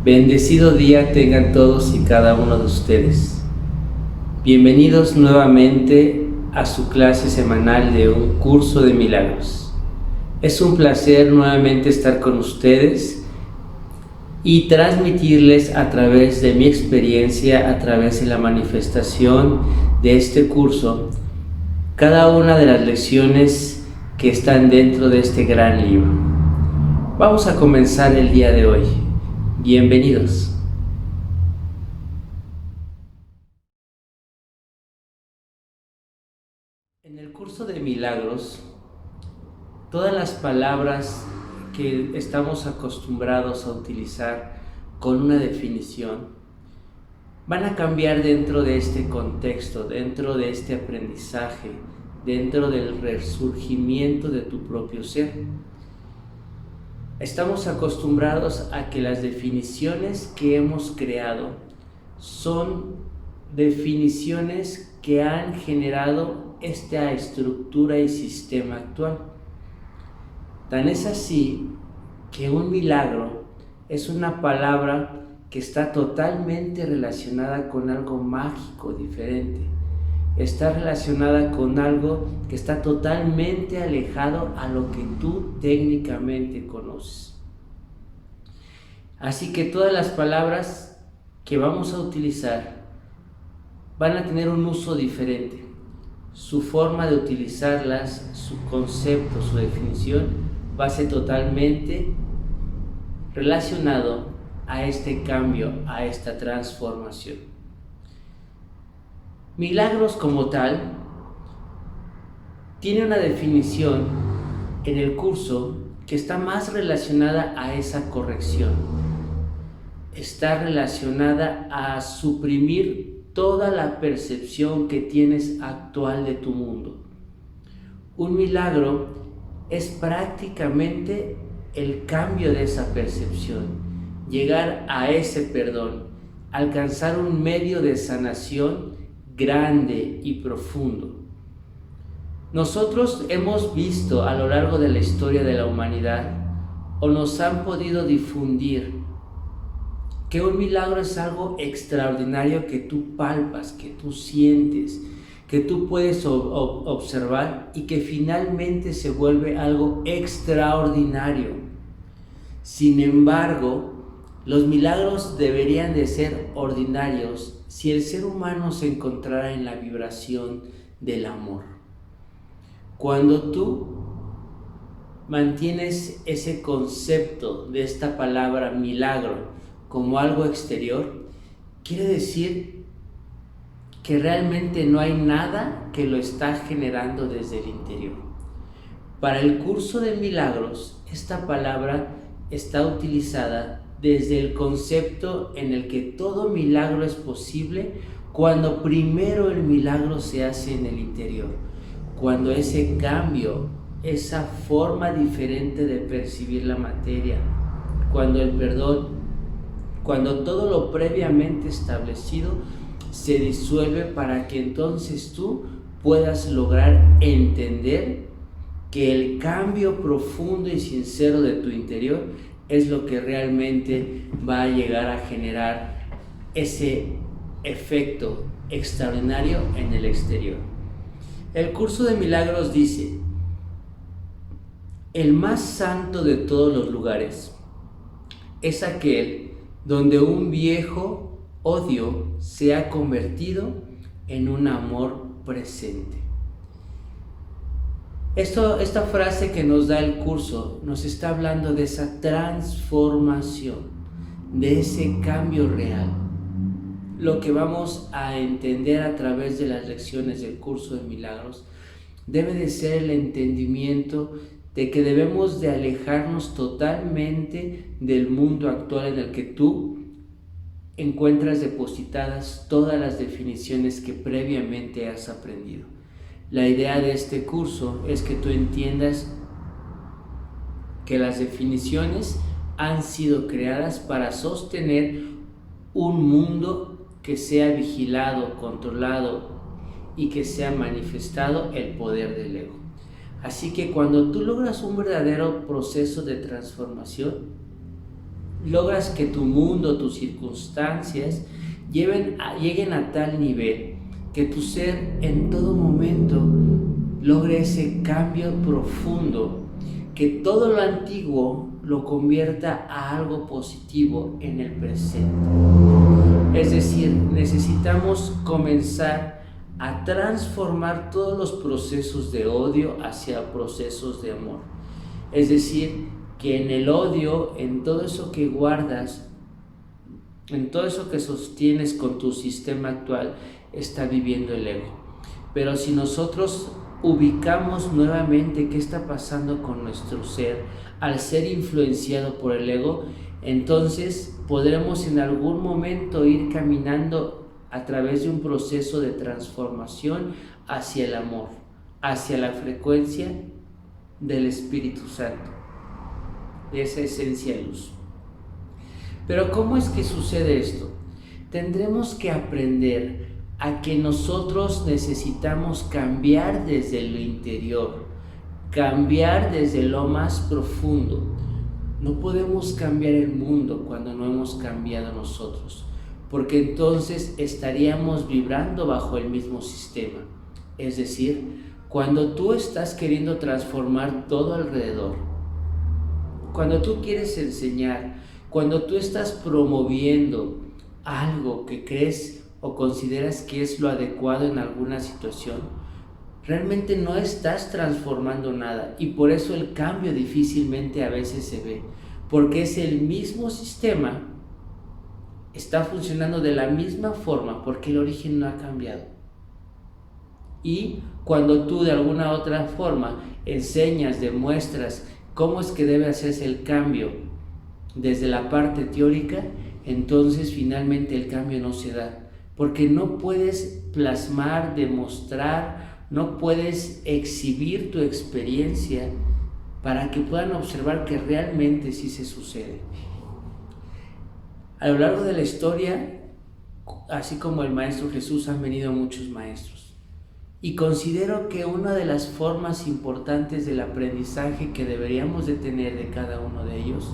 Bendecido día tengan todos y cada uno de ustedes. Bienvenidos nuevamente a su clase semanal de un curso de milagros. Es un placer nuevamente estar con ustedes y transmitirles a través de mi experiencia, a través de la manifestación de este curso, cada una de las lecciones que están dentro de este gran libro. Vamos a comenzar el día de hoy. Bienvenidos. En el curso de milagros, todas las palabras que estamos acostumbrados a utilizar con una definición van a cambiar dentro de este contexto, dentro de este aprendizaje, dentro del resurgimiento de tu propio ser. Estamos acostumbrados a que las definiciones que hemos creado son definiciones que han generado esta estructura y sistema actual. Tan es así que un milagro es una palabra que está totalmente relacionada con algo mágico, diferente. Está relacionada con algo que está totalmente alejado a lo que tú técnicamente conoces. Así que todas las palabras que vamos a utilizar van a tener un uso diferente. Su forma de utilizarlas, su concepto, su definición va a ser totalmente relacionado a este cambio, a esta transformación. Milagros como tal tiene una definición en el curso que está más relacionada a esa corrección. Está relacionada a suprimir toda la percepción que tienes actual de tu mundo. Un milagro es prácticamente el cambio de esa percepción, llegar a ese perdón, alcanzar un medio de sanación grande y profundo. Nosotros hemos visto a lo largo de la historia de la humanidad, o nos han podido difundir, que un milagro es algo extraordinario que tú palpas, que tú sientes, que tú puedes observar y que finalmente se vuelve algo extraordinario. Sin embargo, los milagros deberían de ser ordinarios si el ser humano se encontrara en la vibración del amor. Cuando tú mantienes ese concepto de esta palabra milagro como algo exterior, quiere decir que realmente no hay nada que lo está generando desde el interior. Para el curso de milagros, esta palabra está utilizada desde el concepto en el que todo milagro es posible cuando primero el milagro se hace en el interior, cuando ese cambio, esa forma diferente de percibir la materia, cuando el perdón, cuando todo lo previamente establecido se disuelve para que entonces tú puedas lograr entender que el cambio profundo y sincero de tu interior es lo que realmente va a llegar a generar ese efecto extraordinario en el exterior. El curso de milagros dice: el más santo de todos los lugares es aquel donde un viejo odio se ha convertido en un amor presente. Esta frase que nos da el curso nos está hablando de esa transformación, de ese cambio real. Lo que vamos a entender a través de las lecciones del curso de milagros debe de ser el entendimiento de que debemos de alejarnos totalmente del mundo actual en el que tú encuentras depositadas todas las definiciones que previamente has aprendido. La idea de este curso es que tú entiendas que las definiciones han sido creadas para sostener un mundo que sea vigilado, controlado y que sea manifestado el poder del ego. Así que cuando tú logras un verdadero proceso de transformación, logras que tu mundo, tus circunstancias lleguen a tal nivel que tu ser en todo momento logre ese cambio profundo, que todo lo antiguo lo convierta a algo positivo en el presente. Es decir, necesitamos comenzar a transformar todos los procesos de odio hacia procesos de amor. Es decir, que en el odio, en todo eso que guardas, en todo eso que sostienes con tu sistema actual, está viviendo el ego. Pero si nosotros ubicamos nuevamente qué está pasando con nuestro ser al ser influenciado por el ego, entonces podremos en algún momento ir caminando a través de un proceso de transformación hacia el amor, hacia la frecuencia del Espíritu Santo, de esa esencia de luz. Pero ¿cómo es que sucede esto? Tendremos que aprender a que nosotros necesitamos cambiar desde lo interior, cambiar desde lo más profundo. No podemos cambiar el mundo cuando no hemos cambiado nosotros, porque entonces estaríamos vibrando bajo el mismo sistema. Es decir, cuando tú estás queriendo transformar todo alrededor, cuando tú quieres enseñar, cuando tú estás promoviendo algo que crees o consideras que es lo adecuado en alguna situación, realmente no estás transformando nada, y por eso el cambio difícilmente a veces se ve, porque es el mismo sistema, está funcionando de la misma forma porque el origen no ha cambiado. Y cuando tú de alguna otra forma enseñas, demuestras cómo es que debe hacerse el cambio desde la parte teórica, entonces finalmente el cambio no se da, porque no puedes plasmar, demostrar, no puedes exhibir tu experiencia para que puedan observar que realmente sí se sucede. A lo largo de la historia, así como el Maestro Jesús, han venido muchos maestros, y considero que una de las formas importantes del aprendizaje que deberíamos de tener de cada uno de ellos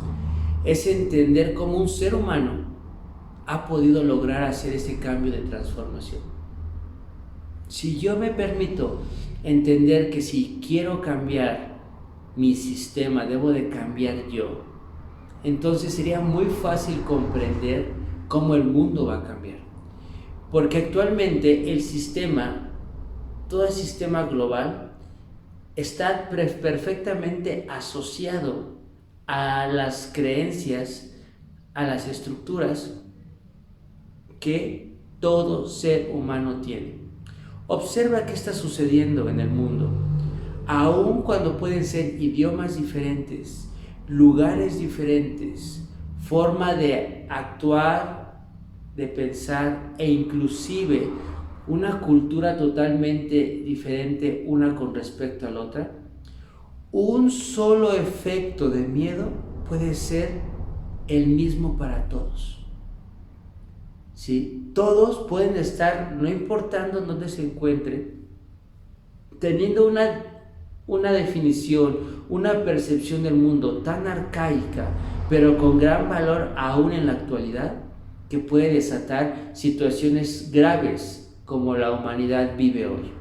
es entender cómo un ser humano ha podido lograr hacer ese cambio de transformación. Si yo me permito entender que si quiero cambiar mi sistema, debo de cambiar yo, entonces sería muy fácil comprender cómo el mundo va a cambiar. Porque actualmente el sistema, todo el sistema global, está perfectamente asociado a las creencias, a las estructuras que todo ser humano tiene. Observa qué está sucediendo en el mundo, aun cuando pueden ser idiomas diferentes, lugares diferentes, forma de actuar, de pensar e inclusive una cultura totalmente diferente una con respecto a la otra. Un solo efecto de miedo puede ser el mismo para todos. ¿Sí? Todos pueden estar, no importando dónde se encuentren, teniendo una definición, una percepción del mundo tan arcaica, pero con gran valor aún en la actualidad, que puede desatar situaciones graves como la humanidad vive hoy.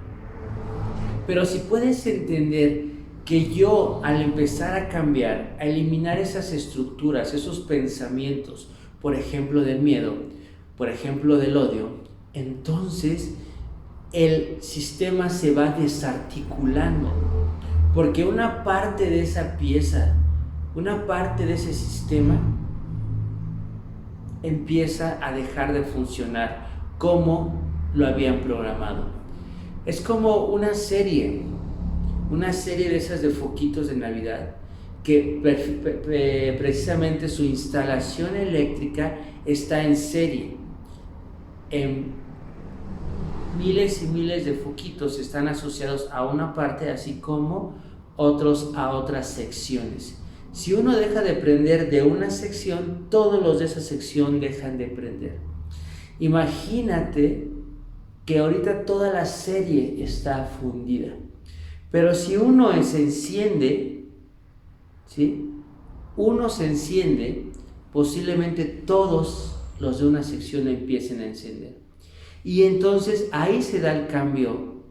Pero si puedes entender que yo, al empezar a cambiar, a eliminar esas estructuras, esos pensamientos, por ejemplo del miedo, por ejemplo del odio, entonces el sistema se va desarticulando, porque una parte de esa pieza, una parte de ese sistema empieza a dejar de funcionar como lo habían programado. Es como una serie de esas de foquitos de Navidad que precisamente su instalación eléctrica está en serie. En miles y miles de foquitos están asociados a una parte, así como otros a otras secciones. Si uno deja de prender de una sección, todos los de esa sección dejan de prender. Imagínate que ahorita toda la serie está fundida. Pero si uno se enciende, ¿sí? Uno se enciende, posiblemente todos los de una sección empiecen a encender. Y entonces ahí se da el cambio,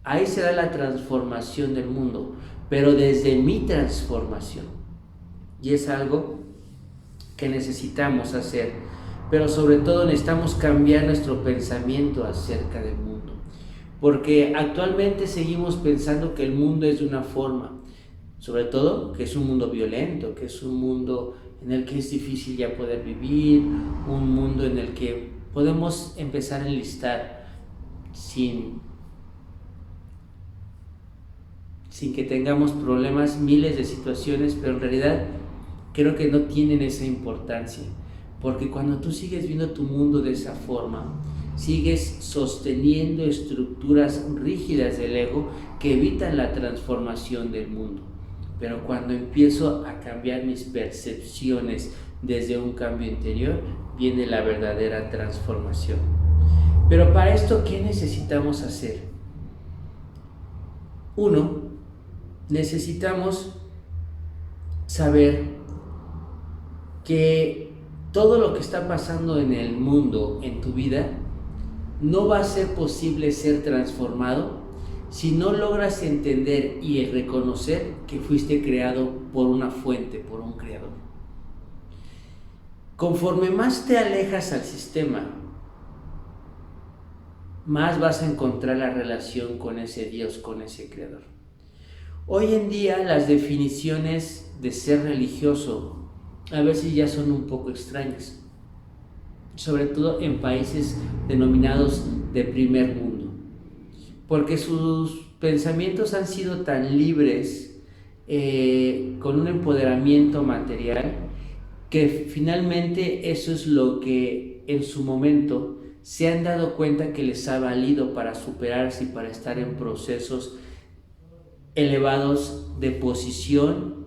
ahí se da la transformación del mundo, pero desde mi transformación. Y es algo que necesitamos hacer, pero sobre todo necesitamos cambiar nuestro pensamiento acerca del mundo, porque actualmente seguimos pensando que el mundo es de una forma, sobre todo que es un mundo violento, que es un mundo en el que es difícil ya poder vivir, un mundo en el que podemos empezar a enlistar sin que tengamos problemas, miles de situaciones, pero en realidad creo que no tienen esa importancia, porque cuando tú sigues viendo tu mundo de esa forma, sigues sosteniendo estructuras rígidas del ego que evitan la transformación del mundo. Pero cuando empiezo a cambiar mis percepciones desde un cambio interior, viene la verdadera transformación. Pero para esto, ¿qué necesitamos hacer? Uno, necesitamos saber que todo lo que está pasando en el mundo, en tu vida, no va a ser posible ser transformado si no logras entender y reconocer que fuiste creado por una fuente, por un creador. Conforme más te alejas al sistema, más vas a encontrar la relación con ese Dios, con ese creador. Hoy en día las definiciones de ser religioso a veces ya son un poco extrañas, sobre todo en países denominados de primer mundo, porque sus pensamientos han sido tan libres, con un empoderamiento material, que finalmente eso es lo que en su momento se han dado cuenta que les ha valido para superarse y para estar en procesos elevados de posición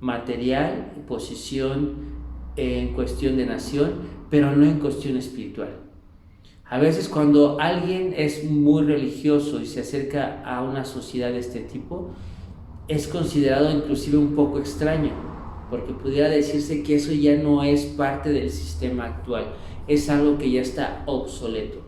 material, posición en cuestión de nación, pero no en cuestión espiritual. A veces cuando alguien es muy religioso y se acerca a una sociedad de este tipo, es considerado inclusive un poco extraño, porque pudiera decirse que eso ya no es parte del sistema actual, es algo que ya está obsoleto.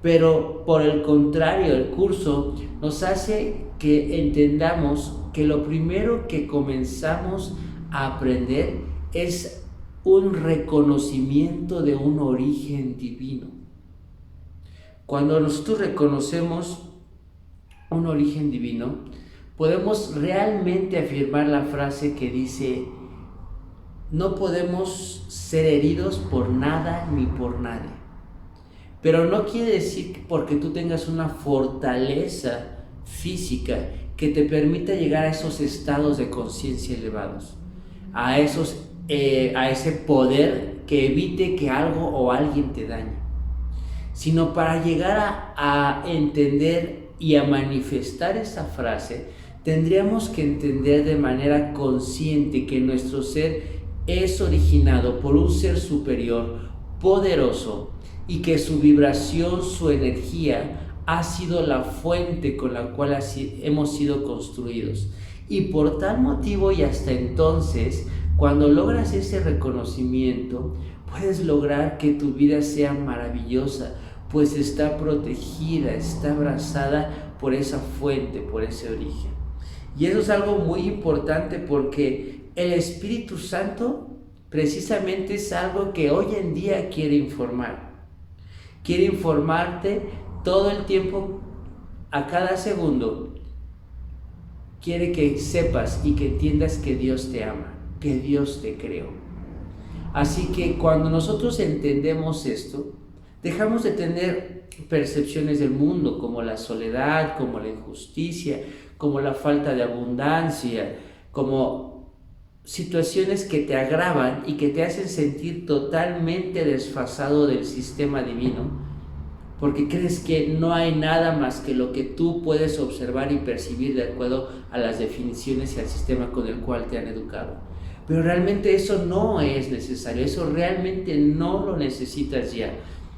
Pero por el contrario, el curso nos hace que entendamos que lo primero que comenzamos a aprender es un reconocimiento de un origen divino. Cuando nosotros reconocemos un origen divino, podemos realmente afirmar la frase que dice: no podemos ser heridos por nada ni por nadie. Pero no quiere decir que porque tú tengas una fortaleza física que te permita llegar a esos estados de conciencia elevados, a ese poder que evite que algo o alguien te dañe, sino para llegar a entender y a manifestar esa frase, tendríamos que entender de manera consciente que nuestro ser es originado por un ser superior, poderoso, y que su vibración, su energía, ha sido la fuente con la cual hemos sido construidos. Y por tal motivo y hasta entonces, cuando logras ese reconocimiento, puedes lograr que tu vida sea maravillosa, pues está protegida, está abrazada por esa fuente, por ese origen. Y eso es algo muy importante, porque el Espíritu Santo precisamente es algo que hoy en día quiere informar. Quiere informarte todo el tiempo, a cada segundo. Quiere que sepas y que entiendas que Dios te ama, que Dios te creó. Así que cuando nosotros entendemos esto, dejamos de tener percepciones del mundo como la soledad, como la injusticia, como la falta de abundancia, como situaciones que te agravan y que te hacen sentir totalmente desfasado del sistema divino, porque crees que no hay nada más que lo que tú puedes observar y percibir de acuerdo a las definiciones y al sistema con el cual te han educado. Pero realmente eso no es necesario, eso realmente no lo necesitas ya.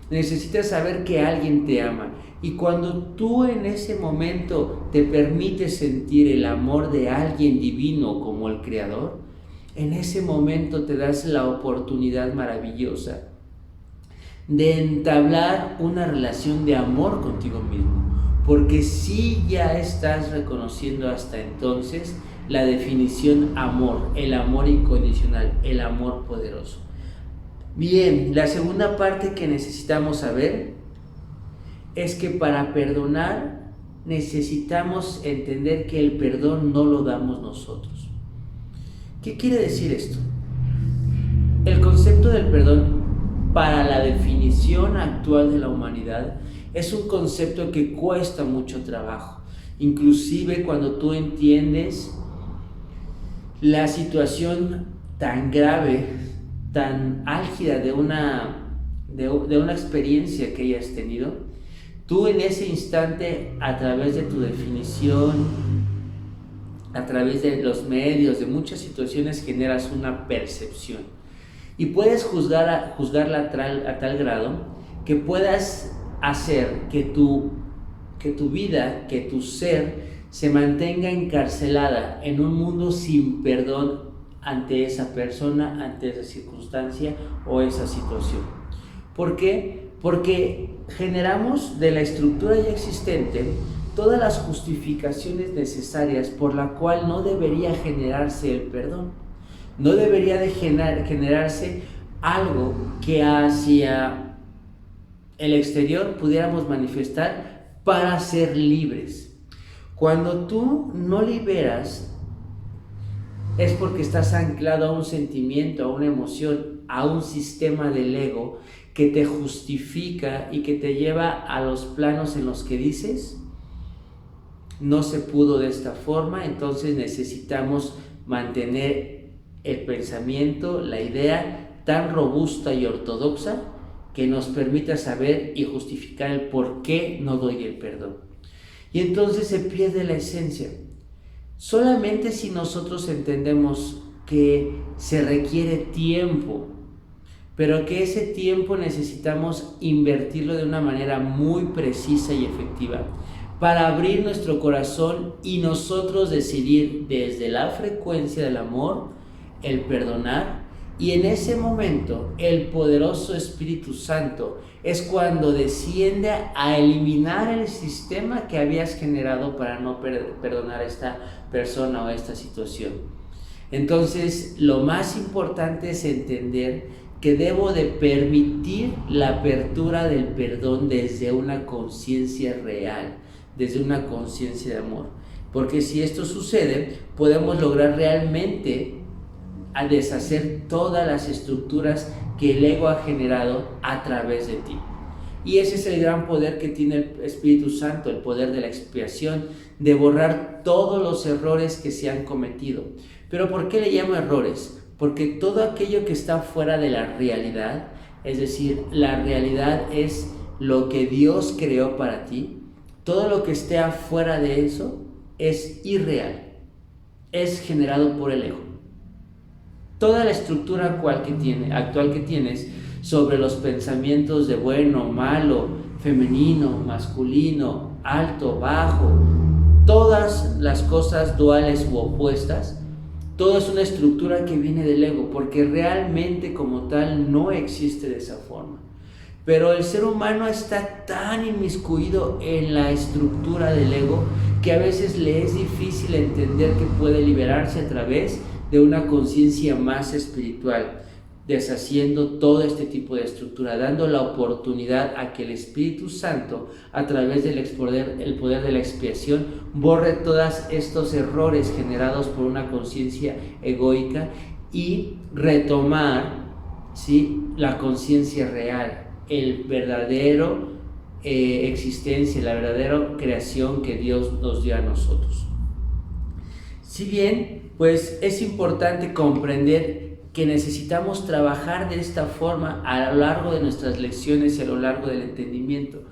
Necesitas saber que alguien te ama, y cuando tú en ese momento te permites sentir el amor de alguien divino como el Creador, en ese momento te das la oportunidad maravillosa de entablar una relación de amor contigo mismo, porque si ya estás reconociendo hasta entonces la definición amor, el amor incondicional, el amor poderoso. Bien, la segunda parte que necesitamos saber es que para perdonar necesitamos entender que el perdón no lo damos nosotros. ¿Qué quiere decir esto? El concepto del perdón para la definición actual de la humanidad es un concepto que cuesta mucho trabajo. Inclusive cuando tú entiendes la situación tan grave, tan álgida de una experiencia que hayas tenido, tú en ese instante, a través de tu definición, a través de los medios, de muchas situaciones, generas una percepción. Y puedes juzgarla a tal grado que puedas hacer que tu vida, que tu ser se mantenga encarcelada en un mundo sin perdón ante esa persona, ante esa circunstancia o esa situación. ¿Por qué? Porque generamos de la estructura ya existente todas las justificaciones necesarias por la cual no debería generarse el perdón. No debería de generarse algo que hacia el exterior pudiéramos manifestar para ser libres. Cuando tú no liberas, es porque estás anclado a un sentimiento, a una emoción, a un sistema del ego que te justifica y que te lleva a los planos en los que dices, no se pudo de esta forma, entonces necesitamos mantener el pensamiento, la idea tan robusta y ortodoxa que nos permita saber y justificar el por qué no doy el perdón. Y entonces se pierde la esencia. Solamente si nosotros entendemos que se requiere tiempo, pero que ese tiempo necesitamos invertirlo de una manera muy precisa y efectiva para abrir nuestro corazón y nosotros decidir desde la frecuencia del amor, el perdonar, y en ese momento el poderoso Espíritu Santo es cuando desciende a eliminar el sistema que habías generado para no perdonar a esta persona o a esta situación. Entonces, lo más importante es entender que debo de permitir la apertura del perdón desde una conciencia real, desde una conciencia de amor. Porque si esto sucede, podemos lograr realmente a deshacer todas las estructuras que el ego ha generado a través de ti. Y ese es el gran poder que tiene el Espíritu Santo, el poder de la expiación, de borrar todos los errores que se han cometido. Pero ¿por qué le llamo errores? Porque todo aquello que está fuera de la realidad, es decir, la realidad es lo que Dios creó para ti, todo lo que esté afuera de eso es irreal, es generado por el ego. Toda la estructura actual que tienes sobre los pensamientos de bueno, malo, femenino, masculino, alto, bajo, todas las cosas duales u opuestas, todo es una estructura que viene del ego, porque realmente como tal no existe de esa forma. Pero el ser humano está tan inmiscuido en la estructura del ego que a veces le es difícil entender que puede liberarse a través de una conciencia más espiritual, deshaciendo todo este tipo de estructura, dando la oportunidad a que el Espíritu Santo, a través del poder de la expiación, borre todos estos errores generados por una conciencia egoica y retomar, ¿sí?, la conciencia real, el verdadero existencia, la verdadera creación que Dios nos dio a nosotros. Si bien, pues es importante comprender que necesitamos trabajar de esta forma a lo largo de nuestras lecciones y a lo largo del entendimiento,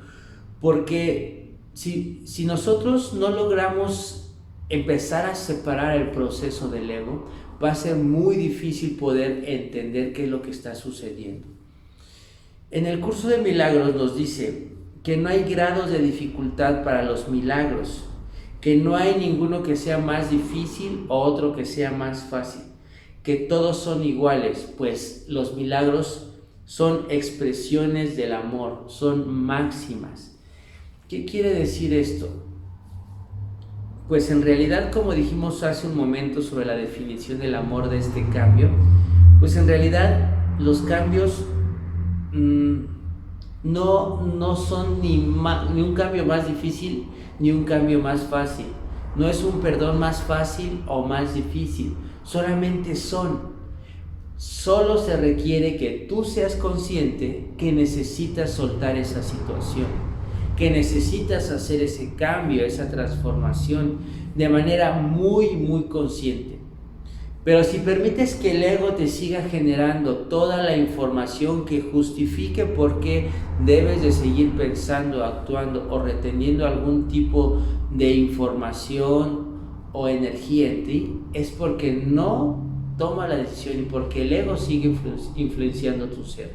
porque si nosotros no logramos empezar a separar el proceso del ego, va a ser muy difícil poder entender qué es lo que está sucediendo. En el curso de milagros nos dice que no hay grados de dificultad para los milagros, que no hay ninguno que sea más difícil o otro que sea más fácil, que todos son iguales, pues los milagros son expresiones del amor, son máximas. ¿Qué quiere decir esto? Pues en realidad, como dijimos hace un momento sobre la definición del amor de este cambio, pues en realidad los cambios no son ni un cambio más difícil ni un cambio más fácil. No es un perdón más fácil o más difícil, solamente son. Solo se requiere que tú seas consciente que necesitas soltar esa situación, que necesitas hacer ese cambio, esa transformación de manera muy, muy consciente. Pero si permites que el ego te siga generando toda la información que justifique por qué debes de seguir pensando, actuando o reteniendo algún tipo de información o energía en ti, es porque no toma la decisión y porque el ego sigue influenciando tu ser.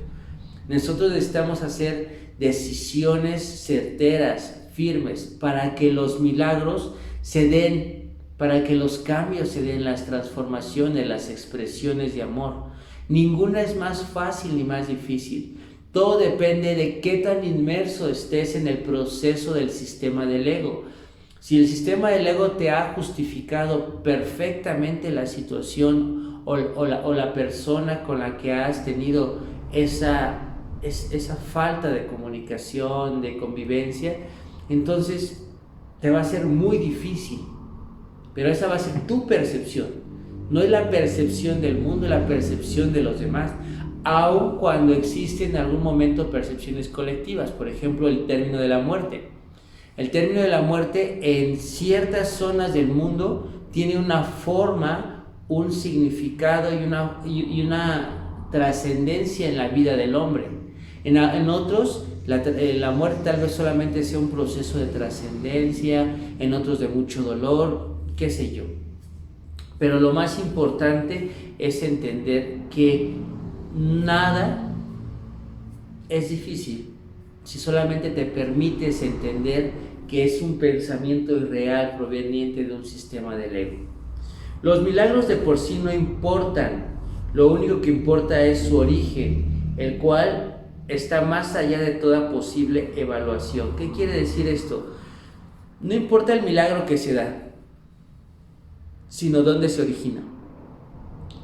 Nosotros necesitamos hacer decisiones certeras, firmes, para que los milagros se den, para que los cambios se den, las transformaciones, las expresiones de amor. Ninguna es más fácil ni más difícil. Todo depende de qué tan inmerso estés en el proceso del sistema del ego. Si el sistema del ego te ha justificado perfectamente la situación o la persona con la que has tenido esa falta de comunicación, de convivencia, entonces te va a ser muy difícil. Pero esa va a ser tu percepción, no es la percepción del mundo, es la percepción de los demás, aun cuando existen en algún momento percepciones colectivas. Por ejemplo, el término de la muerte. El término de la muerte en ciertas zonas del mundo tiene una forma, un significado y una trascendencia en la vida del hombre. En otros, la muerte tal vez solamente sea un proceso de trascendencia, en otros de mucho dolor, qué sé yo. Pero lo más importante es entender que nada es difícil si solamente te permites entender que es un pensamiento irreal proveniente de un sistema del ego. Los milagros de por sí no importan, lo único que importa es su origen, el cual está más allá de toda posible evaluación. ¿Qué quiere decir esto? No importa el milagro que se da, sino dónde se origina.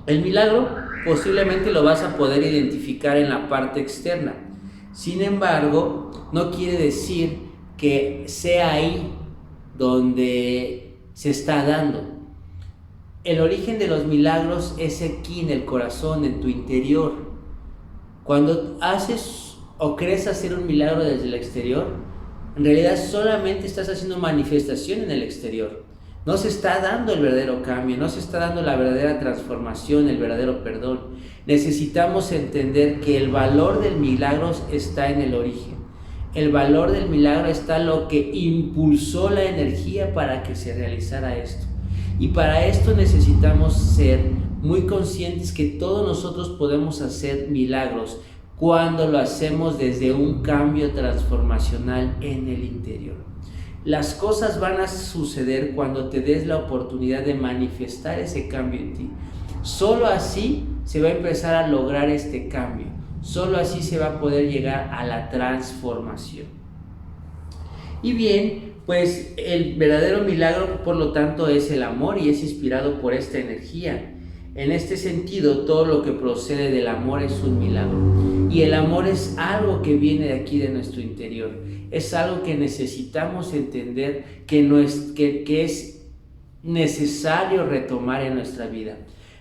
El milagro posiblemente lo vas a poder identificar en la parte externa. Sin embargo, no quiere decir que sea ahí donde se está dando. El origen de los milagros es aquí en el corazón, en tu interior. Cuando haces o crees hacer un milagro desde el exterior, en realidad solamente estás haciendo manifestación en el exterior. No se está dando el verdadero cambio, no se está dando la verdadera transformación, el verdadero perdón. Necesitamos entender que el valor del milagro está en el origen. El valor del milagro está en lo que impulsó la energía para que se realizara esto. Y para esto necesitamos ser muy conscientes que todos nosotros podemos hacer milagros cuando lo hacemos desde un cambio transformacional en el interior. Las cosas van a suceder cuando te des la oportunidad de manifestar ese cambio en ti. Solo así se va a empezar a lograr este cambio. Solo así se va a poder llegar a la transformación. Y bien, pues el verdadero milagro, por lo tanto, es el amor y es inspirado por esta energía. En este sentido, todo lo que procede del amor es un milagro. Y el amor es algo que viene de aquí, de nuestro interior. Es algo que necesitamos entender que es necesario retomar en nuestra vida.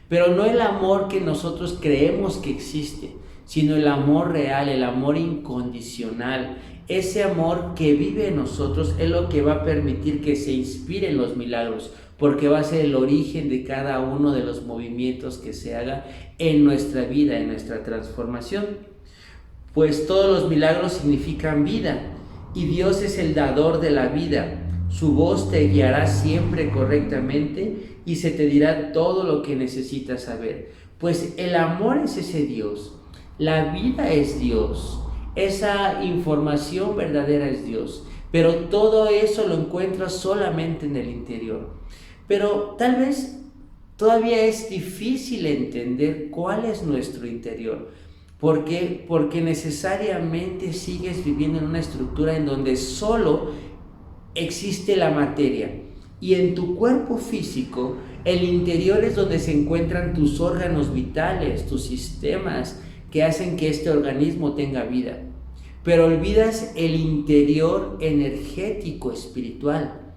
Pero no el amor que nosotros creemos que existe, sino el amor real, el amor incondicional. Ese amor que vive en nosotros es lo que va a permitir que se inspiren los milagros, porque va a ser el origen de cada uno de los movimientos que se haga en nuestra vida, en nuestra transformación. Pues todos los milagros significan vida, y Dios es el dador de la vida. Su voz te guiará siempre correctamente y se te dirá todo lo que necesitas saber. Pues el amor es ese Dios, la vida es Dios, esa información verdadera es Dios, pero todo eso lo encuentras solamente en el interior. Pero tal vez todavía es difícil entender cuál es nuestro interior. ¿Por qué? Porque necesariamente sigues viviendo en una estructura en donde solo existe la materia. Y en tu cuerpo físico, el interior es donde se encuentran tus órganos vitales, tus sistemas que hacen que este organismo tenga vida. Pero olvidas el interior energético, espiritual.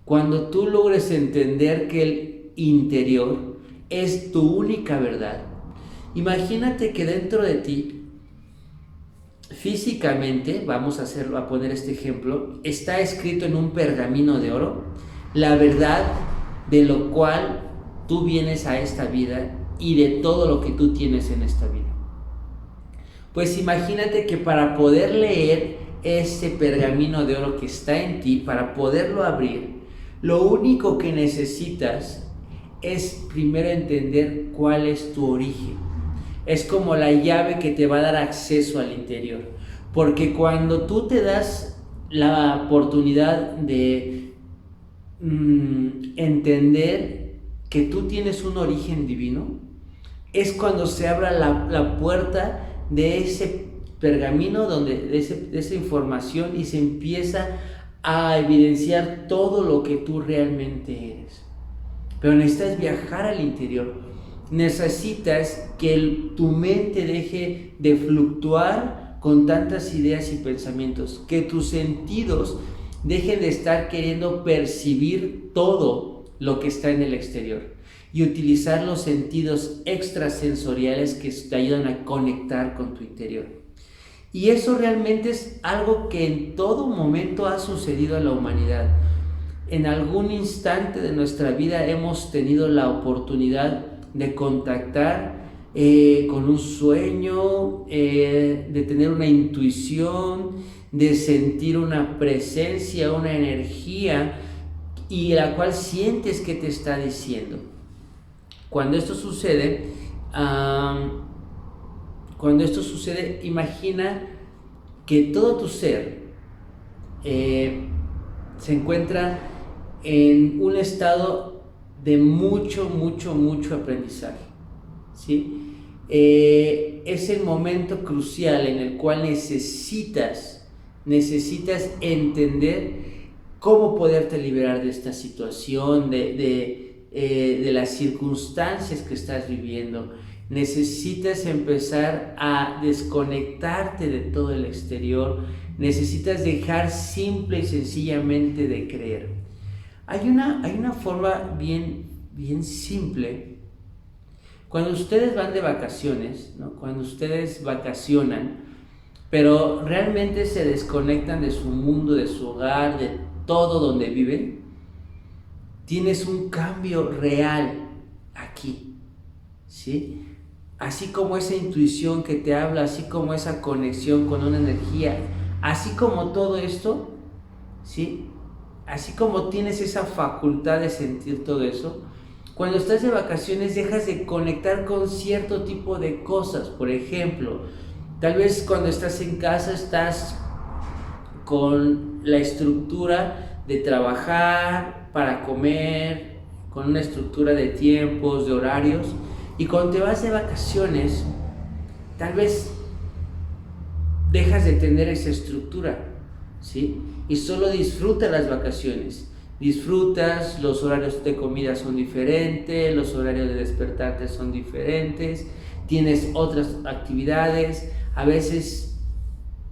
Cuando tú logres entender que el interior es tu única verdad, imagínate que dentro de ti, físicamente, vamos a poner este ejemplo, está escrito en un pergamino de oro la verdad de lo cual tú vienes a esta vida y de todo lo que tú tienes en esta vida. Pues imagínate que para poder leer ese pergamino de oro que está en ti, para poderlo abrir, lo único que necesitas es primero entender cuál es tu origen. Es como la llave que te va a dar acceso al interior. Porque cuando tú te das la oportunidad de entender que tú tienes un origen divino, es cuando se abra la puerta de ese pergamino, de esa información, y se empieza a evidenciar todo lo que tú realmente eres. Pero necesitas viajar al interior, necesitas que tu mente deje de fluctuar con tantas ideas y pensamientos, que tus sentidos dejen de estar queriendo percibir todo lo que está en el exterior y utilizar los sentidos extrasensoriales que te ayudan a conectar con tu interior. Y eso realmente es algo que en todo momento ha sucedido a la humanidad. En algún instante de nuestra vida hemos tenido la oportunidad de contactar con un sueño, de tener una intuición, de sentir una presencia, una energía, y la cual sientes que te está diciendo. Cuando esto sucede, imagina que todo tu ser se encuentra en un estado de mucho aprendizaje, ¿sí? Es el momento crucial en el cual necesitas entender cómo poderte liberar de esta situación, de las circunstancias que estás viviendo. Necesitas empezar a desconectarte de todo el exterior. Necesitas dejar simple y sencillamente de creer. Hay una forma bien simple. Cuando ustedes van de vacaciones, ¿no? Cuando ustedes vacacionan, pero realmente se desconectan de su mundo, de su hogar, de todo donde viven, tienes un cambio real aquí, ¿sí? Así como esa intuición que te habla, así como esa conexión con una energía, así como todo esto, ¿sí? Así como tienes esa facultad de sentir todo eso, cuando estás de vacaciones dejas de conectar con cierto tipo de cosas. Por ejemplo, tal vez cuando estás en casa estás con la estructura de trabajar para comer, con una estructura de tiempos, de horarios, y cuando te vas de vacaciones, tal vez dejas de tener esa estructura, ¿sí? Y solo disfrutas las vacaciones. Disfrutas, los horarios de comida son diferentes, los horarios de despertarte son diferentes, tienes otras actividades, a veces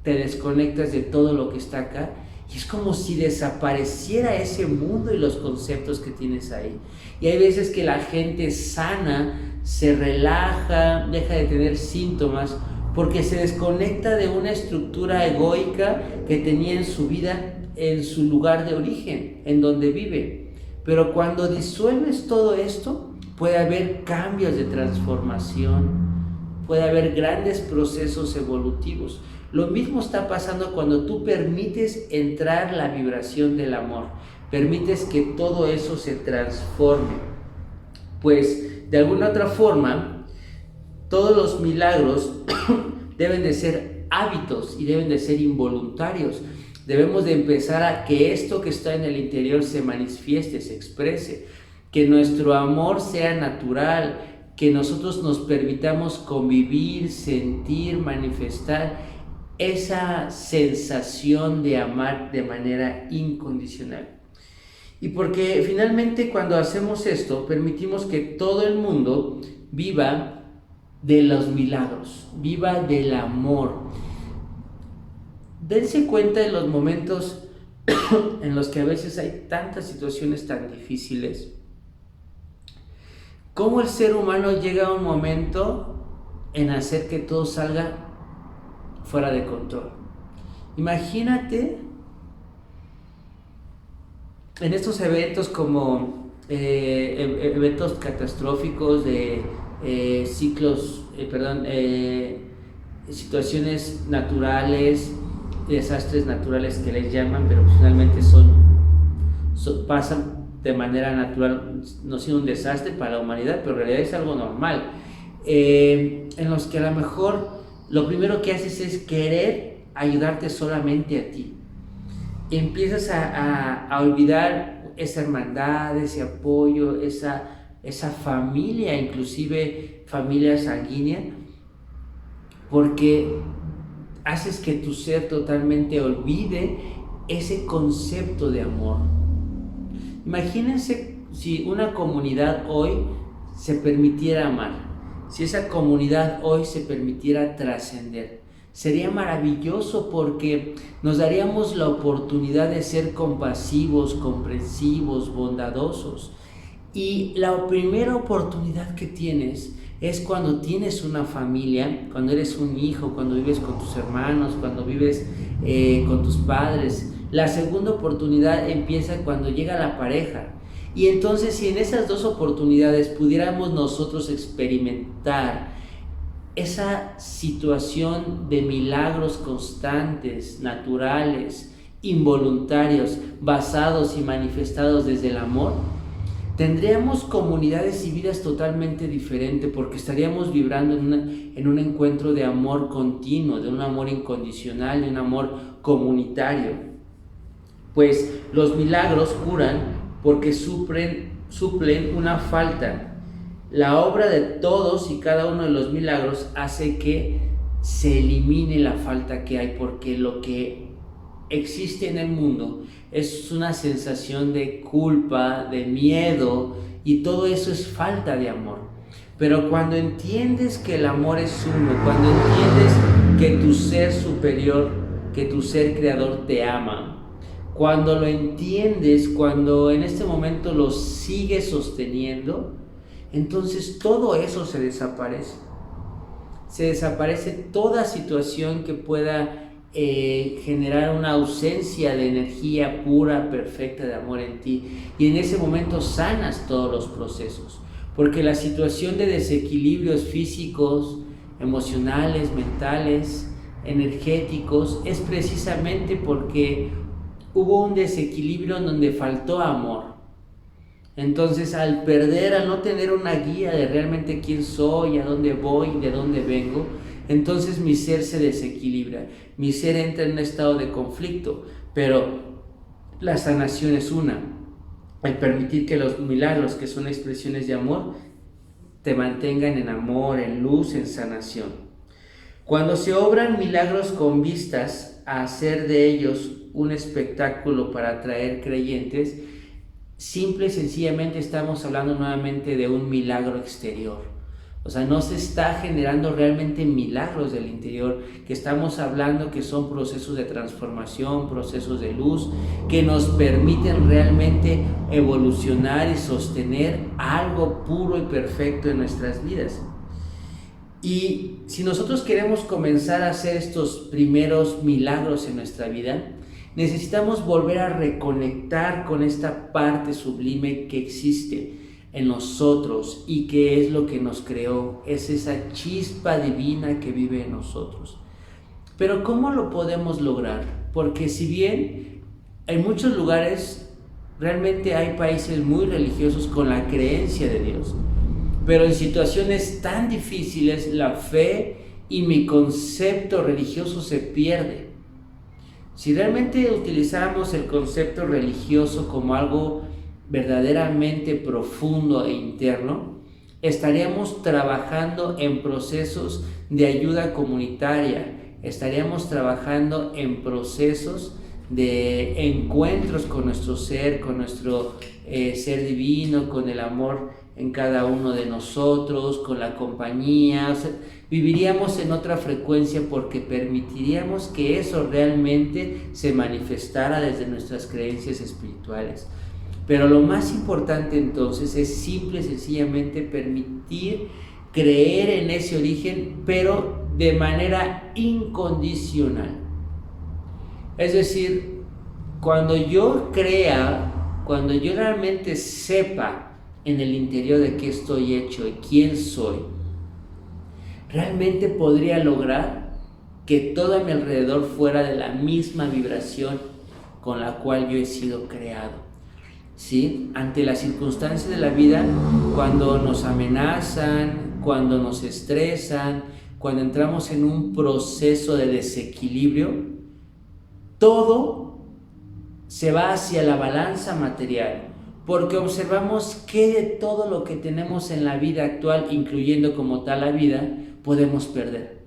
te desconectas de todo lo que está acá y es como si desapareciera ese mundo y los conceptos que tienes ahí. Y hay veces que la gente sana se relaja, deja de tener síntomas porque se desconecta de una estructura egoica que tenía en su vida, en su lugar de origen, en donde vive. Pero cuando disuelves todo esto, puede haber cambios de transformación, puede haber grandes procesos evolutivos. Lo mismo está pasando cuando tú permites entrar la vibración del amor, permites que todo eso se transforme. Pues de alguna otra forma, todos los milagros deben de ser hábitos y deben de ser involuntarios. Debemos de empezar a que esto que está en el interior se manifieste, se exprese, que nuestro amor sea natural, que nosotros nos permitamos convivir, sentir, manifestar esa sensación de amar de manera incondicional. Y porque finalmente cuando hacemos esto, permitimos que todo el mundo viva de los milagros, viva del amor. Dense cuenta de los momentos en los que a veces hay tantas situaciones tan difíciles, cómo el ser humano llega a un momento en hacer que todo salga fuera de control. Imagínate en estos eventos como eventos catastróficos de situaciones naturales, desastres naturales que les llaman, pero finalmente pasan de manera natural, no siendo un desastre para la humanidad, pero en realidad es algo normal, en los que a lo mejor lo primero que haces es querer ayudarte solamente a ti. Empiezas a olvidar esa hermandad, ese apoyo, esa familia, inclusive familia sanguínea, porque haces que tu ser totalmente olvide ese concepto de amor. Imagínense si una comunidad hoy se permitiera amar, si esa comunidad hoy se permitiera trascender. Sería maravilloso porque nos daríamos la oportunidad de ser compasivos, comprensivos, bondadosos. Y la primera oportunidad que tienes es cuando tienes una familia, cuando eres un hijo, cuando vives con tus hermanos, cuando vives con tus padres. La segunda oportunidad empieza cuando llega la pareja. Y entonces, si en esas dos oportunidades pudiéramos nosotros experimentar esa situación de milagros constantes, naturales, involuntarios, basados y manifestados desde el amor, tendríamos comunidades y vidas totalmente diferentes, porque estaríamos vibrando en un encuentro de amor continuo, de un amor incondicional, de un amor comunitario. Pues los milagros curan porque suplen una falta. La obra de todos y cada uno de los milagros hace que se elimine la falta que hay, porque lo que existe en el mundo es una sensación de culpa, de miedo, y todo eso es falta de amor. Pero cuando entiendes que el amor es uno, cuando entiendes que tu ser superior, que tu ser creador te ama, cuando lo entiendes, cuando en este momento lo sigues sosteniendo, entonces todo eso se desaparece. Se desaparece toda situación que pueda generar una ausencia de energía pura, perfecta de amor en ti. Y en ese momento sanas todos los procesos. Porque la situación de desequilibrios físicos, emocionales, mentales, energéticos, es precisamente porque hubo un desequilibrio en donde faltó amor. Entonces, al no tener una guía de realmente quién soy, a dónde voy, de dónde vengo, entonces mi ser se desequilibra, mi ser entra en un estado de conflicto. Pero la sanación es una, el permitir que los milagros, que son expresiones de amor, te mantengan en amor, en luz, en sanación. Cuando se obran milagros con vistas a hacer de ellos un espectáculo para atraer creyentes, simple y sencillamente estamos hablando nuevamente de un milagro exterior. O sea, no se está generando realmente milagros del interior, que estamos hablando que son procesos de transformación, procesos de luz, que nos permiten realmente evolucionar y sostener algo puro y perfecto en nuestras vidas. Y si nosotros queremos comenzar a hacer estos primeros milagros en nuestra vida, necesitamos volver a reconectar con esta parte sublime que existe en nosotros y que es lo que nos creó, es esa chispa divina que vive en nosotros. Pero ¿cómo lo podemos lograr? Porque si bien en muchos lugares realmente hay países muy religiosos con la creencia de Dios, pero en situaciones tan difíciles la fe y mi concepto religioso se pierde. Si realmente utilizáramos el concepto religioso como algo verdaderamente profundo e interno, estaríamos trabajando en procesos de ayuda comunitaria, estaríamos trabajando en procesos de encuentros con nuestro ser, con nuestro ser divino, con el amor en cada uno de nosotros, con la compañía. O sea, viviríamos en otra frecuencia porque permitiríamos que eso realmente se manifestara desde nuestras creencias espirituales. Pero lo más importante entonces es simple y sencillamente permitir creer en ese origen, pero de manera incondicional. Es decir, cuando yo crea, cuando yo realmente sepa en el interior de qué estoy hecho y quién soy, realmente podría lograr que todo a mi alrededor fuera de la misma vibración con la cual yo he sido creado. ¿Sí? Ante las circunstancias de la vida, cuando nos amenazan, cuando nos estresan, cuando entramos en un proceso de desequilibrio, todo se va hacia la balanza material, porque observamos que de todo lo que tenemos en la vida actual, incluyendo como tal la vida, podemos perder.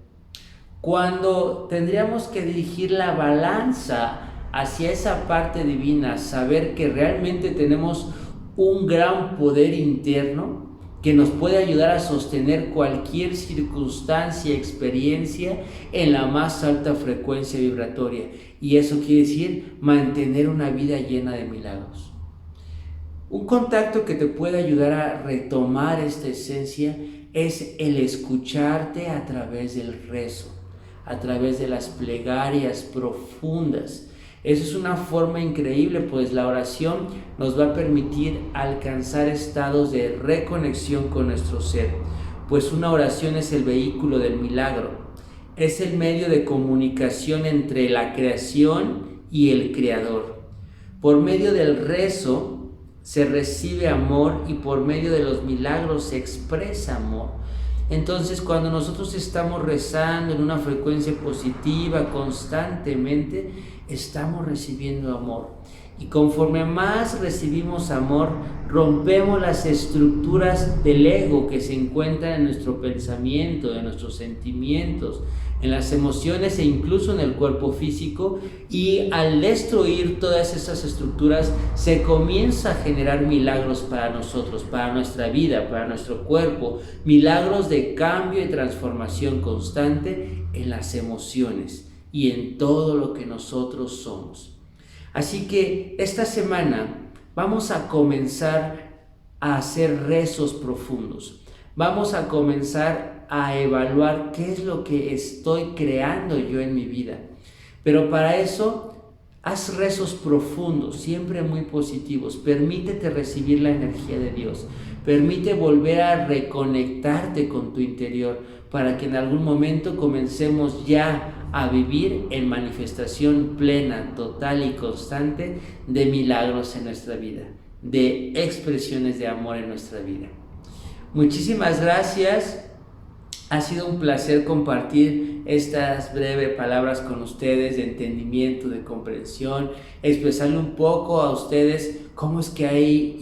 Cuando tendríamos que dirigir la balanza hacia esa parte divina, saber que realmente tenemos un gran poder interno que nos puede ayudar a sostener cualquier circunstancia, experiencia en la más alta frecuencia vibratoria. Y eso quiere decir mantener una vida llena de milagros. Un contacto que te puede ayudar a retomar esta esencia es el escucharte a través del rezo, a través de las plegarias profundas. Eso es una forma increíble, pues la oración nos va a permitir alcanzar estados de reconexión con nuestro ser, pues una oración es el vehículo del milagro, es el medio de comunicación entre la creación y el creador. Por medio del rezo se recibe amor y por medio de los milagros se expresa amor. Entonces, cuando nosotros estamos rezando en una frecuencia positiva constantemente, estamos recibiendo amor. Y conforme más recibimos amor, rompemos las estructuras del ego que se encuentran en nuestro pensamiento, en nuestros sentimientos, en las emociones e incluso en el cuerpo físico, y al destruir todas esas estructuras se comienza a generar milagros para nosotros, para nuestra vida, para nuestro cuerpo, milagros de cambio y transformación constante en las emociones y en todo lo que nosotros somos. Así que esta semana vamos a comenzar a hacer rezos profundos. Vamos a comenzar a evaluar qué es lo que estoy creando yo en mi vida. Pero para eso, haz rezos profundos, siempre muy positivos. Permítete recibir la energía de Dios. Permite volver a reconectarte con tu interior para que en algún momento comencemos ya a vivir en manifestación plena, total y constante de milagros en nuestra vida, de expresiones de amor en nuestra vida. Muchísimas gracias. Ha sido un placer compartir estas breves palabras con ustedes de entendimiento, de comprensión, expresarle un poco a ustedes cómo es que hay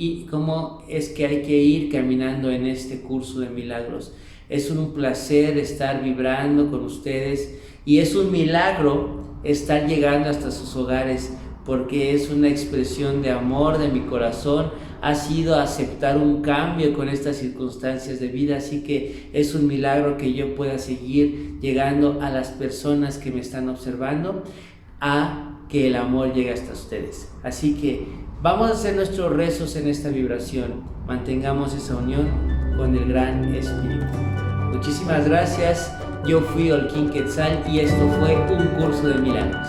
que ir caminando en este curso de milagros. Es un placer estar vibrando con ustedes y es un milagro estar llegando hasta sus hogares, porque es una expresión de amor de mi corazón. Ha sido aceptar un cambio con estas circunstancias de vida, así que es un milagro que yo pueda seguir llegando a las personas que me están observando, a que el amor llegue hasta ustedes. Así que vamos a hacer nuestros rezos en esta vibración, mantengamos esa unión con el Gran Espíritu. Muchísimas gracias, yo fui Olkin Quetzal y esto fue un curso de milagros.